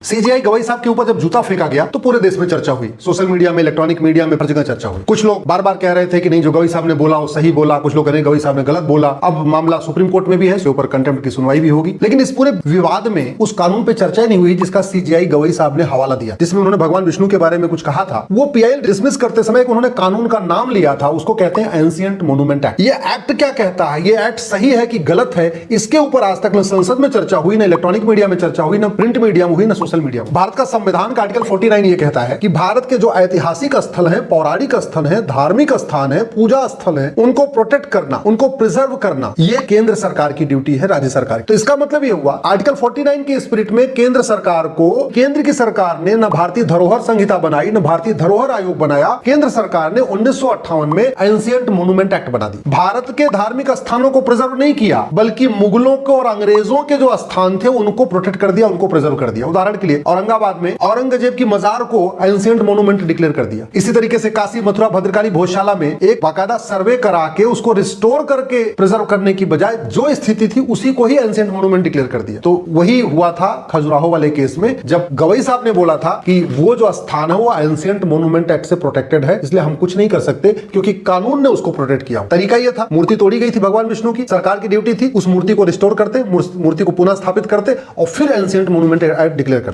CGI गवाई साहब के ऊपर जब जूता फेंका गया तो पूरे देश में चर्चा हुई, सोशल मीडिया में, इलेक्ट्रॉनिक मीडिया में, हर जगह चर्चा हुई। कुछ लोग बार बार कह रहे थे कि नहीं, जो गवाई साहब ने बोला वो सही बोला, कुछ लोग कह रहे गवाई साहब ने गलत बोला। अब मामला सुप्रीम कोर्ट में भी है, इसके ऊपर कंटेम्प्ट की सुनवाई भी होगी। लेकिन इस पूरे विवाद में उस कानून पे चर्चा नहीं हुई जिसका सीजीआई गवाई साहब ने हवाला दिया, जिसमें उन्होंने भगवान विष्णु के बारे में कुछ कहा था। वो पीआईएल डिसमिस करते समय उन्होंने कानून का नाम लिया था, उसको कहते हैं एंशिएंट मोन्यूमेंट एक्ट। ये एक्ट क्या कहता है, ये एक्ट सही है कि गलत है, इसके ऊपर आज तक न संसद में चर्चा हुई, न इलेक्ट्रॉनिक मीडिया में चर्चा हुई, न प्रिंट मीडिया में हुई, न सोशल मीडिया में। भारत का संविधान का आर्टिकल 49 ये कहता है कि भारत के जो ऐतिहासिक स्थल हैं, पौराणिक स्थल हैं, धार्मिक स्थान है, पूजा स्थल है, उनको प्रोटेक्ट करना, उनको प्रिजर्व करना, ये केंद्र सरकार की ड्यूटी है, राज्य सरकार। तो इसका मतलब ये हुआ, आर्टिकल 49 के स्पिरिट में केंद्र सरकार को, केंद्र की सरकार ने न भारतीय धरोहर संहिता बनाई, न भारतीय धरोहर आयोग बनाया। केंद्र सरकार ने 1958 में एंशिएंट मोन्यूमेंट एक्ट बना दी। भारत के धार्मिक स्थानों को प्रिजर्व नहीं किया, बल्कि मुगलों को और अंग्रेजों के जो स्थान थे उनको प्रोटेक्ट कर दिया, उनको प्रिजर्व कर दिया। उदाहरण के लिए औरंगाबाद में औरंगजेब की मजार को एंशिएंट मोन्यूमेंट डिक्लेयर कर दिया। इसी तरीके से काशी, मथुरा, भद्रकाली, भोजशाला में एक बाकायदा सर्वे करा के उसको रिस्टोर करके प्रिजर्व करने की बजाय जो स्थिति थी उसी को ही एंशिएंट मोन्यूमेंट डिक्लेयर कर दिया। तो वही हुआ था खजुराहो वाले केस में, जब गवई साहब ने बोला था कि वो जो स्थान है वो एंशिएंट मोन्यूमेंट एक्ट से प्रोटेक्टेड है, इसलिए हम कुछ नहीं कर सकते क्योंकि कानून ने उसको प्रोटेक्ट किया। तरीका यह था, मूर्ति तोड़ी गई थी भगवान विष्णु की, सरकार की ड्यूटी थी उस मूर्ति को रिस्टोर करते, मूर्ति को पुनः स्थापित करते और फिर एंशिएंट मोन्यूमेंट एक्ट डिक्लेयर करते।